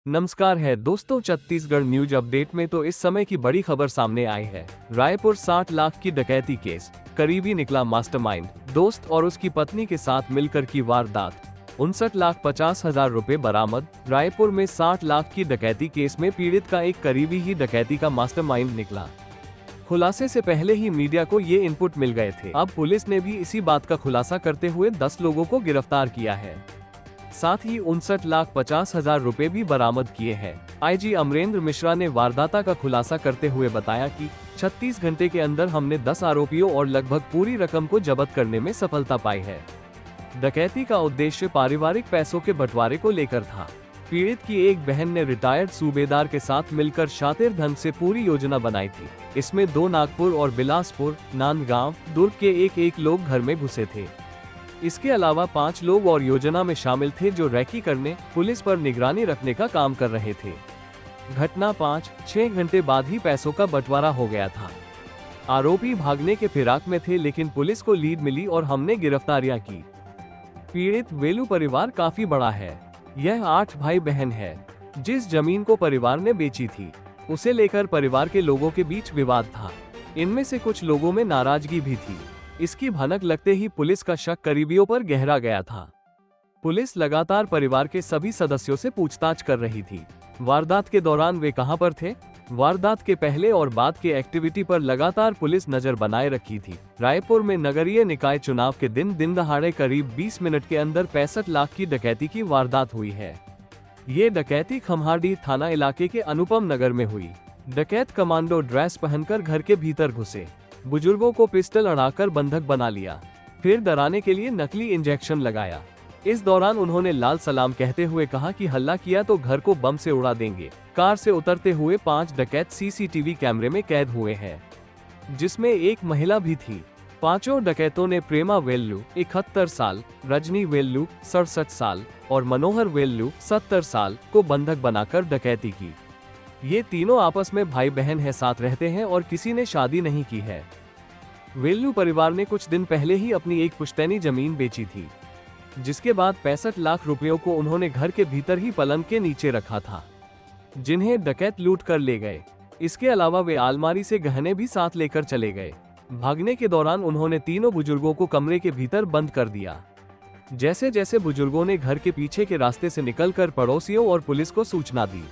नमस्कार है दोस्तों, छत्तीसगढ़ न्यूज अपडेट में तो इस समय की बड़ी खबर सामने आई है। रायपुर 60 लाख की डकैती केस, करीबी निकला मास्टरमाइंड, दोस्त और उसकी पत्नी के साथ मिलकर की वारदात। 59,50,000 रुपए बरामद। रायपुर में 60 लाख की डकैती केस में पीड़ित का एक करीबी ही डकैती का मास्टरमाइंड निकला। खुलासे से पहले ही मीडिया को ये इनपुट मिल गए थे। अब पुलिस ने भी इसी बात का खुलासा करते हुए 10 लोगों को गिरफ्तार किया है। साथ ही 59,50,000 रुपए भी बरामद किए हैं। आईजी अमरेंद्र मिश्रा ने वारदाता का खुलासा करते हुए बताया कि 36 घंटे के अंदर हमने 10 आरोपियों और लगभग पूरी रकम को जब्त करने में सफलता पाई है। डकैती का उद्देश्य पारिवारिक पैसों के बंटवारे को लेकर था। पीड़ित की एक बहन ने रिटायर्ड सूबेदार के साथ मिलकर शातिर ढंग से पूरी योजना बनाई थी। इसमें 2 नागपुर और बिलासपुर, नांदगांव, दुर्ग के एक लोग घर में घुसे थे। इसके अलावा 5 लोग और योजना में शामिल थे जो रैकी करने, पुलिस पर निगरानी रखने का काम कर रहे थे। घटना 5-6 घंटे बाद ही पैसों का बंटवारा हो गया था। आरोपी भागने के फिराक में थे, लेकिन पुलिस को लीड मिली और हमने गिरफ्तारियां की। पीड़ित वेलू परिवार काफी बड़ा है। यह 8 भाई बहन है। जिस जमीन को परिवार ने बेची थी, उसे लेकर परिवार के लोगों के बीच विवाद था। इनमें से कुछ लोगों में नाराजगी भी थी। इसकी भनक लगते ही पुलिस का शक करीबियों पर गहरा गया था। पुलिस लगातार परिवार के सभी सदस्यों से पूछताछ कर रही थी। वारदात के दौरान वे कहां पर थे? वारदात के पहले और बाद के एक्टिविटी पर लगातार पुलिस नजर बनाए रखी थी। रायपुर में नगरीय निकाय चुनाव के दिन दहाड़े करीब 20 मिनट के अंदर 65 लाख की डकैती की वारदात हुई है। ये डकैती खम्हारडीह थाना इलाके के अनुपम नगर में हुई। डकैत कमांडो ड्रेस पहनकर घर के भीतर घुसे, बुजुर्गों को पिस्टल अड़ाकर बंधक बना लिया, फिर डराने के लिए नकली इंजेक्शन लगाया। इस दौरान उन्होंने लाल सलाम कहते हुए कहा कि हल्ला किया तो घर को बम से उड़ा देंगे। कार से उतरते हुए 5 डकैत सीसीटीवी कैमरे में कैद हुए हैं, जिसमें एक महिला भी थी। 5 डकैतों ने प्रेमा वेल्लू 71 साल, रजनी वेल्लू 67 साल और मनोहर वेल्लू 70 साल को बंधक बनाकर डकैती की। ये तीनों आपस में भाई बहन है, साथ रहते हैं और किसी ने शादी नहीं की है। वेल्लू परिवार ने कुछ दिन पहले ही अपनी एक पुश्तैनी जमीन बेची थी, जिसके बाद 65 लाख रुपयों को उन्होंने घर के भीतर ही पलंग के नीचे रखा था, जिन्हें डकैत लूट कर ले गए। इसके अलावा वे अलमारी से गहने भी साथ लेकर चले गए। भागने के दौरान उन्होंने तीनों बुजुर्गों को कमरे के भीतर बंद कर दिया। जैसे जैसे बुजुर्गों ने घर के पीछे के रास्ते से निकलकर पड़ोसियों और पुलिस को सूचना दी,